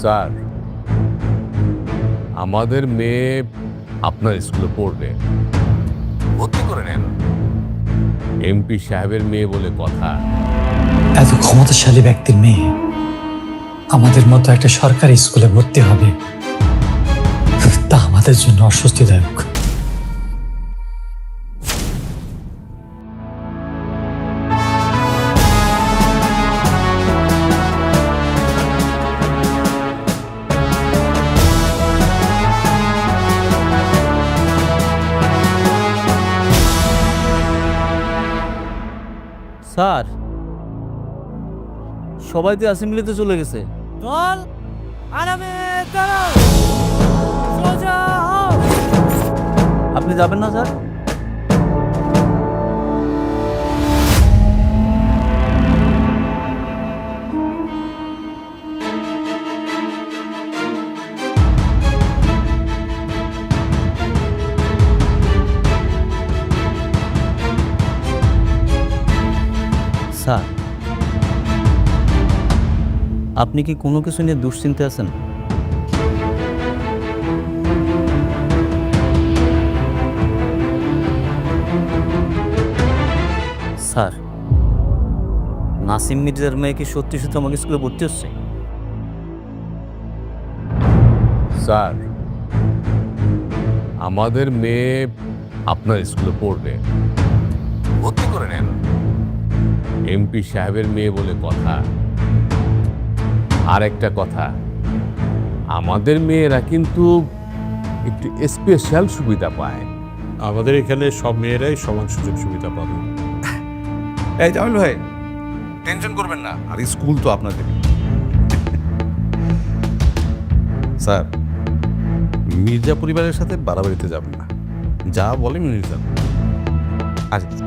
Sir, আমাদের মেয়ে আপনার স্কুলে পড়বে, ভর্তি করে নেন। এমপি সাহেবের মেয়ে বলে কথা। এত ক্ষমতাশালী ব্যক্তির মেয়ে আমাদের মতো একটা সরকারি স্কুলে ভর্তি হবে, তা আমাদের জন্য অস্বস্তিদায়ক। স্যার, সবাই তো অ্যাসেম্বলিতে চলে গেছে। দল আরামে দাঁড়াও, সোজা হও। আপনি যাবেন না স্যার? স্যার, আপনি কি কোনো কিছু নিয়ে দুশ্চিন্তে আছেন? স্যার, নাসিম মির্জার মেয়ে কি সত্যি সত্যি আমাকে স্কুলে ভর্তি হচ্ছে? স্যার, আমাদের মেয়ে আপনার স্কুলে পড়বে, ভর্তি করে নেন। এমপি সাহেবের মেয়ে বলে কথা। আর একটা কথা, আমাদের মেয়েরা কিন্তু একটু স্পেশাল সুবিধা পায়। আমাদের এখানে সব মেয়েরাই সমান সুযোগ সুবিধা পাবে। এই জামিল ভাই, টেনশন করবেন না, আর স্কুল তো আপনাদের। স্যার, মির্জা পরিবারের সাথে বাড়াবাড়িতে যাবেন না, যা বলে মেনে যান। আচ্ছা,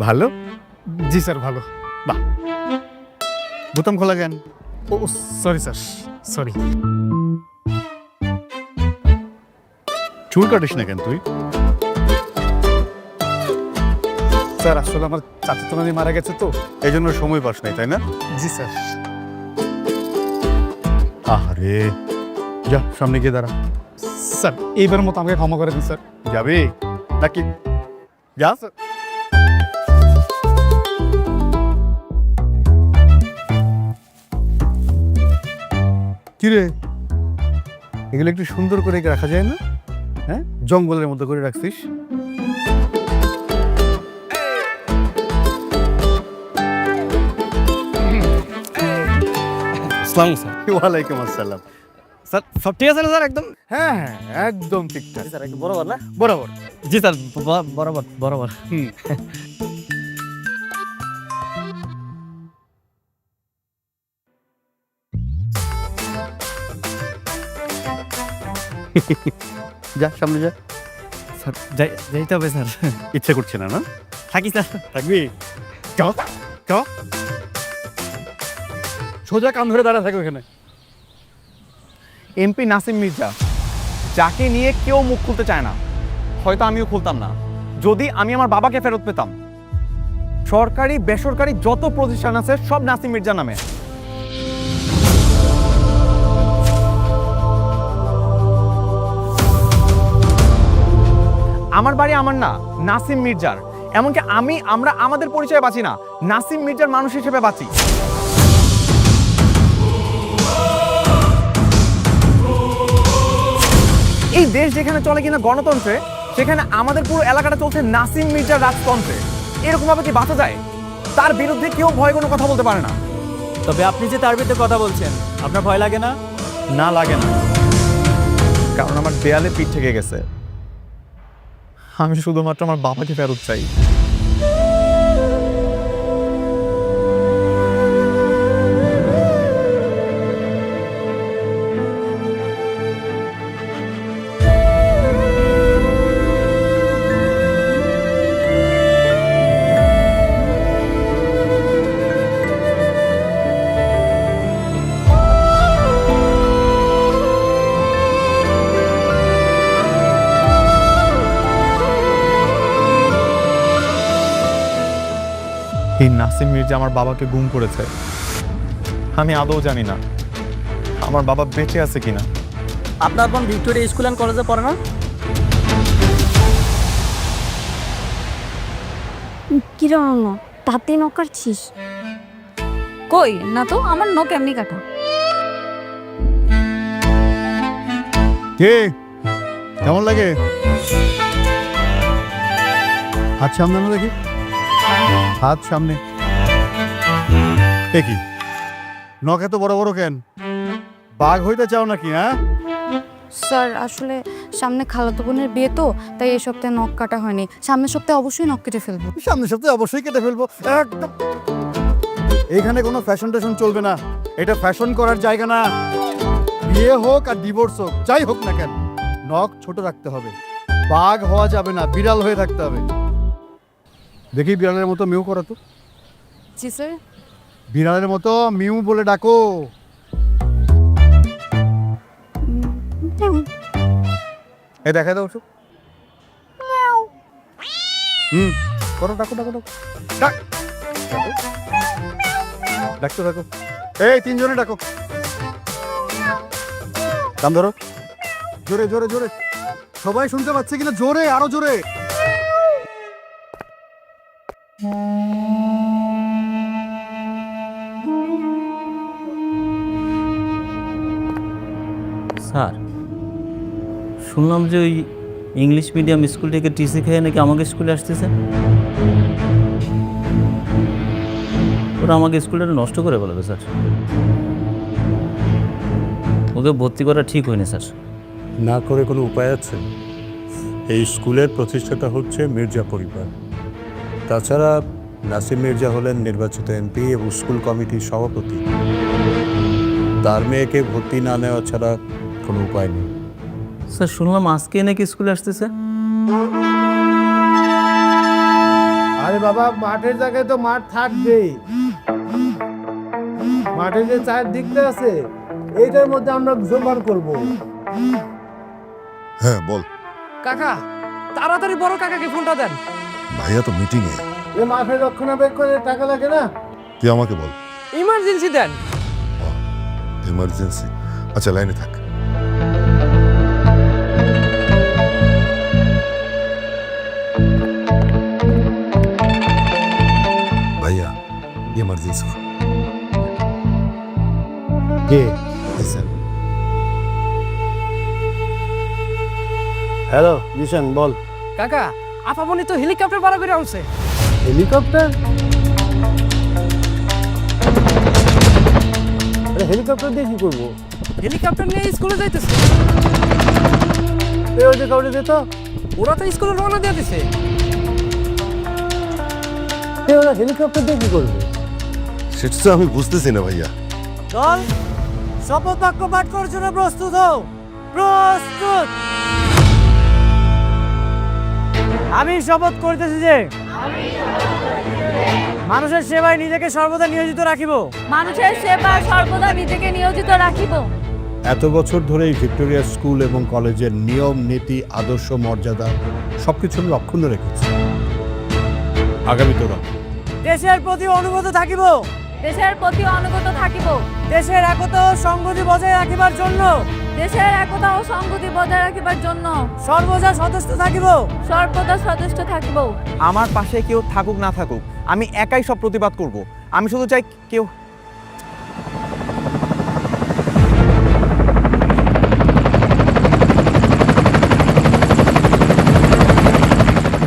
ভালো? জি স্যার, ভালো। বাহ, বোতাম খোলা কেন? ও সরি স্যার, সরি। চুল কাটিস না কেন তুই? স্যার, আসলে আমার চাচাতো নানি মারা গেছে তো, এই জন্য সময় পাস নাই, তাই না? জি স্যার। আরে যা, সামনে গিয়ে দাঁড়া। স্যার, এইবার মতো আমাকে ক্ষমা করে দিন স্যার। যাবি নাকি? যা স্যার। কিরে, এগুলো একটু সুন্দর করে রাখা যায় না? হ্যাঁ, জঙ্গলের মতো করে রাখছিস। আসসালামু স্যার। ওয়ালাইকুম আসসালাম। স্যার, সব ঠিক আছে না স্যার? একদম হ্যাঁ হ্যাঁ, একদম ঠিকঠাক। স্যার, একদম বরাবর না? বরাবর। জি স্যার, বরাবর বরাবর। হুম। যা, সামনে যা। স্যার, যাইতে হবে স্যার। ইচ্ছে করছে না? না থাকি স্যার। থাকবি? চ চ, সোজা কান ধরে দাঁড়া থাকো এখানে। এমপি নাসিম মির্জা, যাকে নিয়ে কেউ মুখ খুলতে চায় না, হয়তো আমিও খুলতাম না যদি আমি আমার বাবাকে ফেরত পেতাম। সরকারি বেসরকারি যত প্রতিষ্ঠান আছে সব নাসিম মির্জা নামে। আমার বাড়ি আমার না, নাসিম মির্জার। এমনকি আমরা আমাদের পরিচয়ে বাঁচি না, নাসিম মির্জার মানুষ হিসেবে বাঁচি। এই দেশ যেখানে চলে কিনা গণতন্ত্রে, সেখানে আমাদের পুরো এলাকাটা চলছে নাসিম মির্জার রাজতন্ত্রে। এরকম ভাবে কি বাঁচা যায়? তার বিরুদ্ধে কেউ ভয় কোনো কথা বলতে পারে না। তবে আপনি যে তার বিরুদ্ধে কথা বলছেন, আপনার ভয় লাগে না? না, লাগে না, কারণ আমার দেয়ালে পিঠ থেকে গেছে। আমি শুধুমাত্র আমার বাবাকে ফেরত চাই। এই নাসিম মির্জা আমার বাবাকে গুম করেছে। আমি আদৌ জানি না আমার বাবা বেঁচে আছে কিনা। আপনার বোন ভিক্টোরিয়া স্কুল অ্যান্ড কলেজে পড়ে না? কিরম তাতে নখ কাটছিস? কই না তো, আমার নখ এমনি কাটা। কে কেমন লাগে? হাত সামনে না দেখি, হাত সামনে। কি নখ এত বড় বড় কেন? বাঘ হইতে চাও নাকি? হ্যাঁ স্যার আসলে সামনে খালাতো বোনের বিয়ে তো, তাই এই সপ্তাহে নখ কাটা হয়নি। সামনের সপ্তাহে অবশ্যই নখ কেটে ফেলবো। সামনের সপ্তাহে অবশ্যই কেটে ফেলবো একদম। এইখানে কোনো ফ্যাশন ট্যাশন চলবে না, এটা ফ্যাশন করার জায়গা না। বিয়ে হোক আর ডিভোর্স হোক, যাই হোক না কেন, নখ ছোট রাখতে হবে। বাঘ হওয়া যাবে না, বিড়াল হয়ে থাকতে হবে। দেখি বিড়ালের মতো মিউ করো তো। জি স্যার। বিড়ালের মতো মিউ বলে ডাকো। এ দেখা দাও ওসব। করো, ডাকো ডাকো ডাকো, ডাক ডাকতে ডাকো। এই তিনজনে ডাকো, কান ধরো, জোরে জোরে জোরে। সবাই শুনতে পাচ্ছে কিনা? জোরে, আরো জোরে। স্যার, শুনলাম যে ওই ইংলিশ মিডিয়াম স্কুল থেকে টিসি খেয়ে নাকি আমাকে স্কুলে আসতেছে। ওরা আমাকে স্কুলটা নষ্ট করে বলবে স্যার। ওকে ভর্তি করা ঠিক হয়নি স্যার। না করে কোনো উপায় আছে? এই স্কুলের প্রতিষ্ঠাতা হচ্ছে মির্জা পরিবার। তাছাড়া নাসিম মির্জা হলেন নির্বাচিত এমপি এবং স্কুল কমিটির সভাপতি। তার মেয়েকে ভর্তি না নেওয়া ছাড়া কোনো উপায় নেই। স্যার শুনলাম আজকে নাকি স্কুলে আসতেছে। আরে বাবা, মাঠের জায়গায় তো মাঠ থাকবেই। মাঠের যে চারদিকটা আছে এইটার মধ্যে আমরা জোগাড় করব। হ্যাঁ বল। কাকা তাড়াতাড়ি বড় কাকাকে ফোনটা দেন। ভাইয়া তো মিটিং এ। এ মাঠের রক্ষণাবেক্ষণের টাকা লাগে না? তুই আমাকে বল। ইমার্জেন্সি দেন। ইমার্জেন্সি? আচ্ছা লাইনে থাক। ভাইয়া ইমার্জেন্সি। কে? হ্যালো মিশন, বল। কাকা আপামনি তো হেলিকপ্টার ভাড়া করে আনছে। হেলিকপ্টার? আরে হেলিকপ্টার দিয়ে কি করবো? হেলিকপ্টার নিয়ে স্কুলে যাইতেছে। ওই যে কাউরে দে তো। ওরা তো স্কুলে রওনা দিয়ে দিছে। ওরা হেলিকপ্টার দিয়ে কি করবে? সেটা তো আমি বুঝতেছি না ভাইয়া। দল শপথ বাক্য পাঠ করার জন্য প্রস্তুত হও। প্রস্তুত। আমি শপথ করতেছি যে মানুষের সেবায় নিজেকে সর্বদা নিয়োজিত রাখিব। মানুষের সেবা সর্বদা নিজেকে নিয়োজিত রাখিব। এত বছর ধরে এই ভিক্টোরিয়া স্কুল এবং কলেজের নিয়ম নীতি আদর্শ মর্যাদা সবকিছু আমি অক্ষুণ্ণ রেখেছি। আগামীতেও রাখব। দেশের প্রতি অনুগত থাকিব। দেশের প্রতি অনুগত থাকিব। দেশের একতা ও সংহতি বজায় রাখিবার জন্য। দেশের একতা ও সংহতি বজায় রাখিবার জন্য সর্বদা সচেষ্ট থাকিব। সর্বদা সচেষ্ট থাকিব। আমার পাশে কেউ থাকুক না থাকুক, আমি একাই সব প্রতিবাদ করব। আমি শুধু চাই কেউ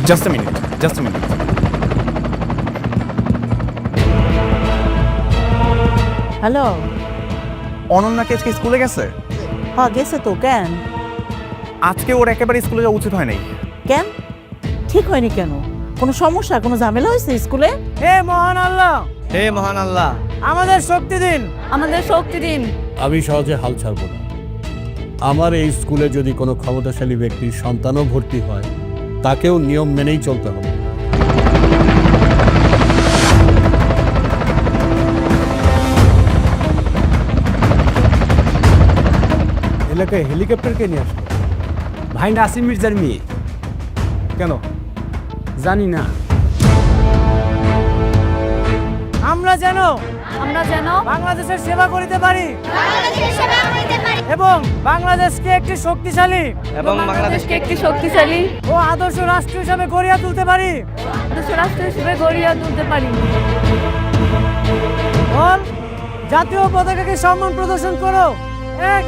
জাস্ট আ মিনিট। হ্যালো, অনন্যাকে আজকে স্কুলে গেছে? হ্যাঁ গেছে তো। কেন? আজকে ওর একেবারে স্কুলে যাওয়া উচিত হয় নাই। কেন ঠিক হয়নি কেন? কোনো সমস্যা, কোনো ঝামেলা হয়েছে স্কুলে? হে মহান আল্লাহ, হে মহান আল্লাহ, আমাদের শক্তি দিন। আমাদের শক্তি দিন। আমি সহজে হাল ছাড়ব না। আমার এই স্কুলে যদি কোনো ক্ষমতাশালী ব্যক্তির সন্তানও ভর্তি হয়, তাকেও নিয়ম মেনেই চলতে হবে। এলাকায় হেলিকপ্টার কে নিয়ে আসলো? ভাই নাসিম মির্জার মেয়ে। কেন? জানি না। আমরা যেন বাংলাদেশের সেবা করিতে পারি এবং বাংলাদেশকে একটি শক্তিশালী ও আদর্শ রাষ্ট্র হিসাবে গড়িয়া তুলতে পারি। বল, জাতীয় পতাকাকে সম্মান প্রদর্শন করো। এক।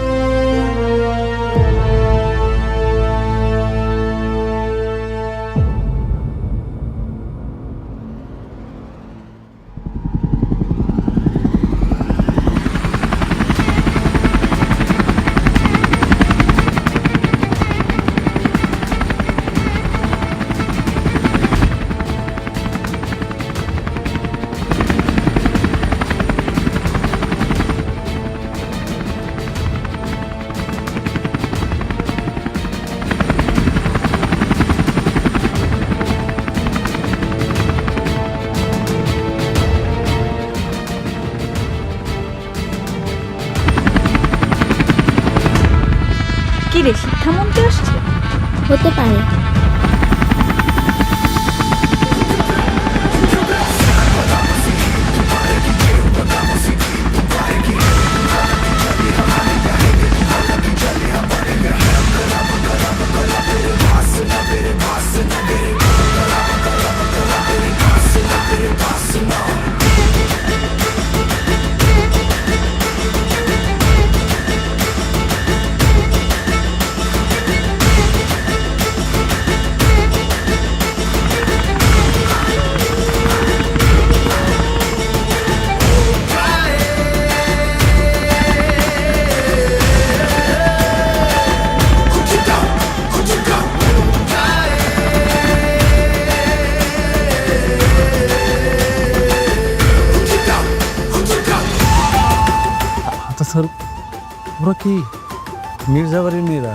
কি রে, শিক্ষামন্ত্রী আসছে? হতে পারে। আচ্ছা স্যার, ওরা কি মির্জাবাড়ির মেয়েরা?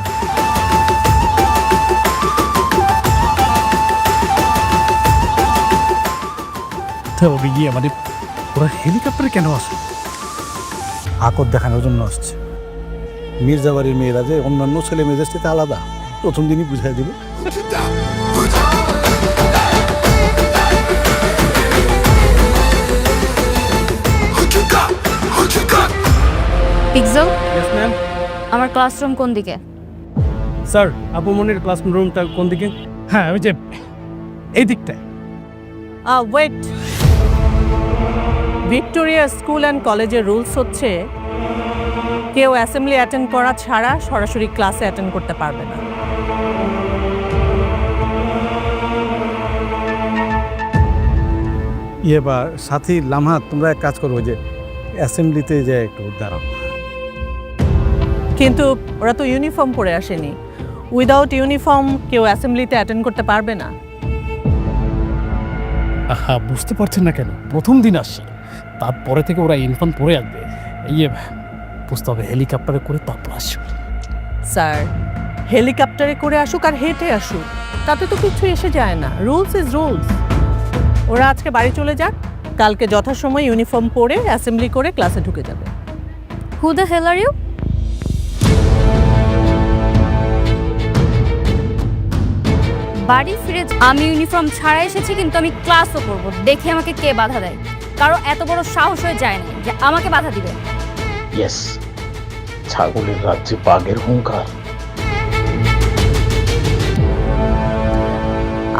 তবে গিয়ে মানে ওরা হেলিকপ্টারে কেন আসে? আকর দেখানোর জন্য আসছে। মির্জাবাড়ির মেয়েরা যে অন্যান্য ছেলে মেয়েদের সাথে আলাদা, প্রথম দিনই বুঝাই দিবে। Pixel, yes ma'am. আমার ক্লাসরুম কোন দিকে? স্যার, আপুমনির ক্লাসরুমটা কোন দিকে? হ্যাঁ, ওই যে এই দিকটায়। ওয়েট, ভিক্টোরিয়া স্কুল অ্যান্ড কলেজের রুলস হচ্ছে কেউ অ্যাসেম্বলি অ্যাটেন্ড করা ছাড়া সরাসরি ক্লাসে অ্যাটেন্ড করতে পারবে না। বা সাথী লামহা, তোমরা এক কাজ করো, ওই যে অ্যাসেম্বলিতে যে একটু দাঁড়াও। কিন্তু ওরা তো ইউনিফর্ম পরে আসেনি। উইদাউট ইউনিফর্ম কেউ অ্যাসেম্বলিতে অ্যাটেন্ড করতে পারবে না। আহা, বুঝতে পারছেন না কেন? প্রথম দিন আসছে, তারপরে থেকে ওরা ইউনিফর্ম পরে আসবে। বুঝতে হবে হেলিকপ্টারে করে তারপর আসবে। স্যার, হেলিকপ্টারে করে আসুক আর হেঁটে আসুক, তাতে তো কিছু এসে যায় না। Rules is rules. ওরা আজকে বাড়ি চলে যাক, কালকে যথাসময় ইউনিফর্ম পরে অ্যাসেম্বলি করে ক্লাসে ঢুকে যাবে। Who the hell are you? বাড়ি ফিরে আমি ইউনিফর্ম ছাড়া এসেছি, কিন্তু আমি ক্লাসও করব। দেখে আমাকে কে বাধা দেয়? কারো এত বড় সাহস হয়ে যায় না যে আমাকে বাধা দিবে। ইয়েস, ছাগলের রাজ্যে বাঘের হুঙ্কার।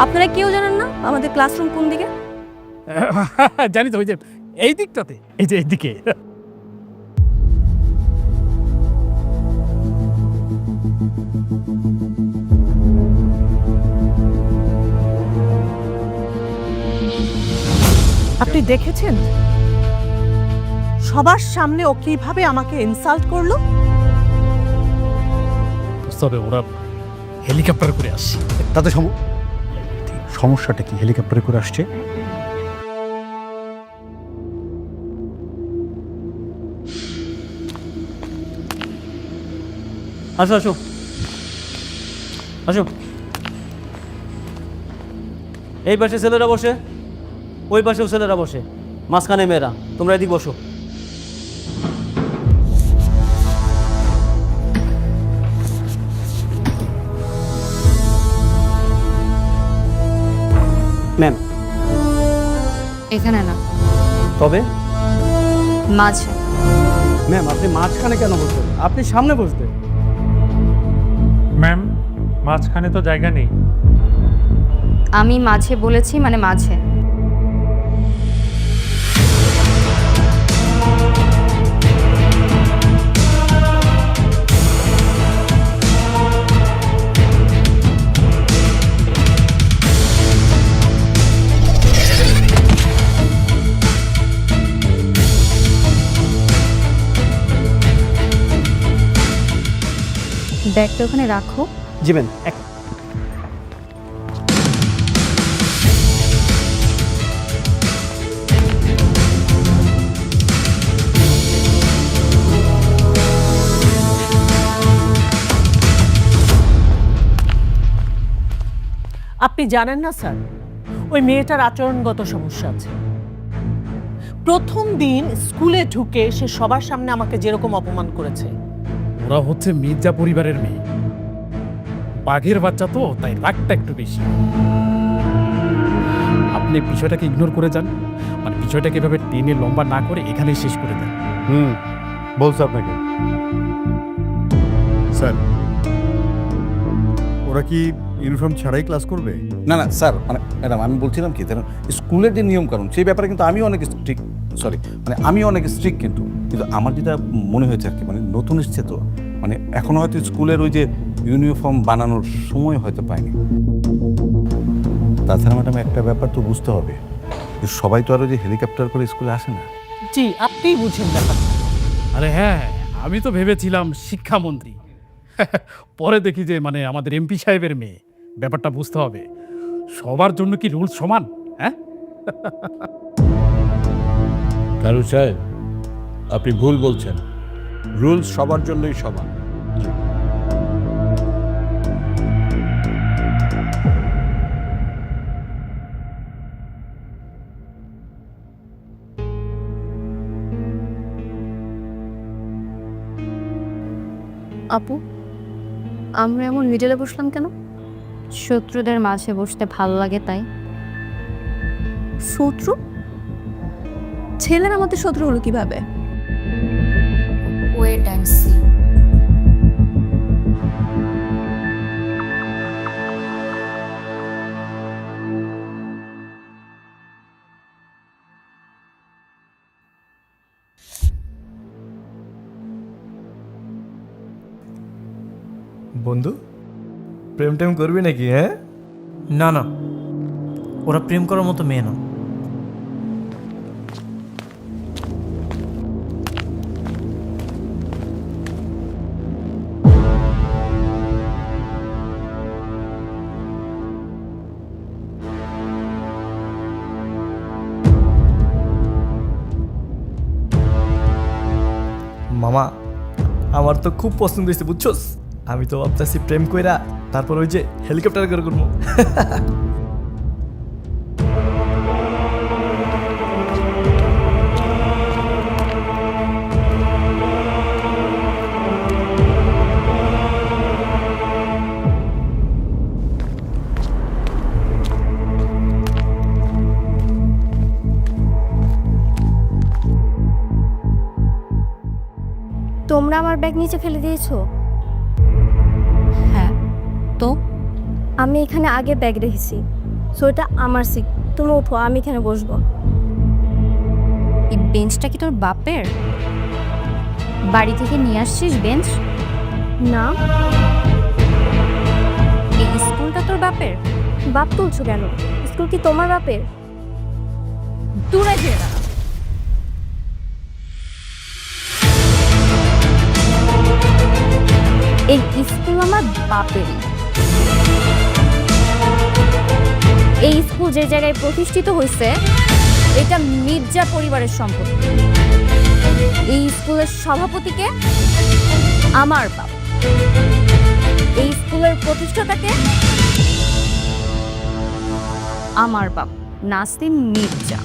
আপনারা কেউ জানেন না আমাদের ক্লাসরুম কোন দিকে? জানি তো, ওই যে এই দিকটাতে, এই যে এইদিকে। আপনি দেখেছেন সবার সামনে ও কিভাবে আমাকে ইনসাল্ট করলো? বুঝতে হবে ওরা হেলিকপ্টার করে আসছে। তাতে সমস্যাটা কি? হেলিকপ্টারে করে আসছে। আসো আসো আসো। এই পাশে ছেলেরা বসে, ওই পাশেও ছেলেরা বসে, মাঝখানে মেয়েরা। তোমরা এদিক বসো। ম্যাম, এখানে না, তবে মাঝে। ম্যাম আপনি মাঝখানে কেন বসবেন? আপনি সামনে বসবেন। ম্যাম মাঝখানে তো জায়গা নেই। আমি মাঝে বলেছি মানে মাঝে। ব্যাগটা ওখানে রাখো। জি ম্যাম। আপনি জানেন না স্যার, ওই মেয়েটার আচরণগত সমস্যা আছে। প্রথম দিন স্কুলে ঢুকে সে সবার সামনে আমাকে যেরকম অপমান করেছে। ওরা হচ্ছে মির্জা পরিবারের মেয়ে, বাঘের বাচ্চা তো, তাই রাগটা একটু বেশি। আপনি বিষয়টাকে ইগনোর করে যান, মানে বিষয়টাকে এভাবে টেনে লম্বা না করে এখানেই শেষ করে দেন। বলছে আপনাকে স্যার, ওরা কি ইউনিফর্ম ছাড়াই ক্লাস করবে? না না স্যার, মানে ম্যাডাম আমি বলছিলাম কি, স্কুলের যে নিয়ম কানুন সেই ব্যাপারে কিন্তু আমি অনেক স্ট্রিক্ট, আমি অনেক স্ট্রিক্ট, কিন্তু আমার যেটা মনে হয়েছে আর কি, মানে নতুন এসছে তো, মানে এখনো হয়তো স্কুলের ওই যে ইউনিফর্ম বানানোর সময় হয়তো পায়নি। তাছাড়া ম্যাডাম একটা ব্যাপার তো বুঝতে হবে, যে সবাই তো আরও যে হেলিকপ্টার করে স্কুলে আসে না। জি, আপনিই বুঝেন ব্যাপারটা। আরে হ্যাঁ, আমি তো ভেবেছিলাম শিক্ষামন্ত্রী, পরে দেখি যে মানে আমাদের এমপি সাহেবের মেয়ে। ব্যাপারটা বুঝতে হবে, সবার জন্য কি রুলস সমান? হ্যাঁ কারু সাহেব, আপনি ভুল বলছেন। রুলস সবার জন্যই সমান। আপু, আমরা এমন মিডলে বসলাম কেন? শত্রুদের মাঝে বসতে ভালো লাগে তাই। শত্রু? ছেলেরা আমাদের শত্রু হলো কিভাবে? Wait and see. বন্ধু, প্রেম টেম করবি নাকি? হ্যাঁ না না, ওরা প্রেম করার মতো মেয়ে না। মামা, আমার তো খুব পছন্দ হয়েছে বুঝছোস। আমি তো ভাবতেছি প্রেম কইরা তারপর ওই যে হেলিকপ্টার করে করবো। তোমরা আমার ব্যাগ নিচে ফেলে দিয়েছো? হ্যাঁ, তো আমি এখানে আগে ব্যাগ রেখেছি, সো এটা আমার সিট। তুমি ওঠো, আমি এখানে বসবো। এই বেঞ্চটা কি তোর বাপের? বাড়ি থেকে নিয়ে আসছিস বেঞ্চ? না। এই স্কুলটা তোর বাপের? বাপ তুলছো কেন? স্কুল কি তোমার বাপের? দূরে গিয়ে দাঁড়া। এই স্কুল আমার বাপেরই। এই স্কুল যে জায়গায় প্রতিষ্ঠিত হয়েছে এটা মির্জা পরিবারের সম্পত্তি। এই স্কুলের সভাপতিকে আমার বাপ, এই স্কুলের প্রতিষ্ঠাতাকে আমার বাপ নাসিম মির্জা।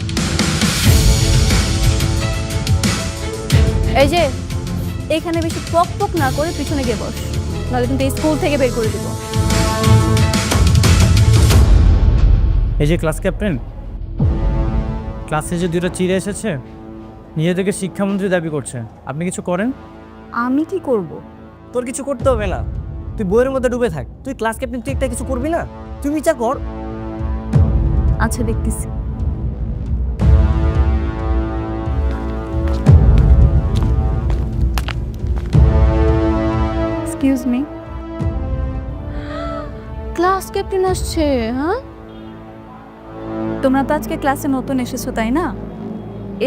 এই যে এখানে বেশি পক পক না করে পিছনে গিয়ে বস, নাহলে কিন্তু এই স্কুল থেকে বের করে দিব। এই যে ক্লাস ক্যাপ্টেন, ক্লাসে যে দুটো চিড়ে এসেছে নিজেদেরকে শিক্ষামন্ত্রী দাবি করছে, আপনি কিছু করেন? আমি কি করব? তোর কিছু করতে হবে না, তুই বইয়ের মধ্যে ডুবে থাক। তুই ক্লাস ক্যাপ্টেন, তুই একটা কিছু করবি না? তুই বিচার কর। আচ্ছা দেখতেছি। এক্সকিউজ মি, ক্লাস ক্যাপ্টেন আসছে? হ্যাঁ, তোমরা তো আজকে ক্লাসে নতুন এসেছো তাই না?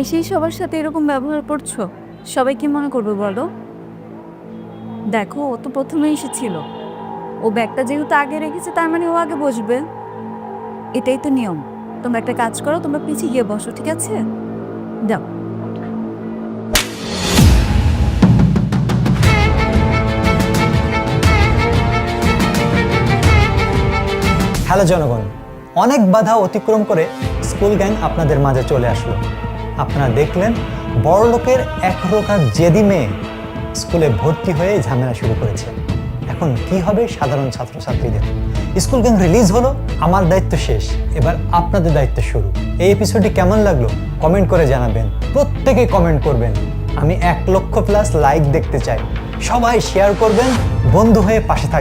এসেই সবার সাথে এরকম ব্যবহার করছো, সবাই কি মনে করবে বলো? দেখো, ও তো প্রথমে এসেছিল, ও ব্যাগটা যেহেতু আগে রেখেছে তার মানে ও আগে বসবে, এটাই তো নিয়ম। তোমরা একটা কাজ করো, তোমরা পিছিয়ে গিয়ে বসো, ঠিক আছে? যাও। হ্যালো জনগণ, অনেক বাধা অতিক্রম করে স্কুল গ্যাং আপনাদের মাঝে চলে আসলো। আপনারা দেখলেন বড়লোকের একরোখা জেদি মেয়ে স্কুলে ভর্তি হয়ে ঝামেলা শুরু করেছে। এখন কি হবে সাধারণ ছাত্রছাত্রীদের? স্কুল গ্যাং রিলিজ হলো, আমার দায়িত্ব শেষ, এবার আপনাদের দায়িত্ব শুরু। এই এপিসোডটি কেমন লাগলো কমেন্ট করে জানাবেন, প্রত্যেকে কমেন্ট করবেন। আমি 1 লক্ষ+ লাইক দেখতে চাই। সবাই শেয়ার করবেন, বন্ধু হয়ে পাশে থাকবেন।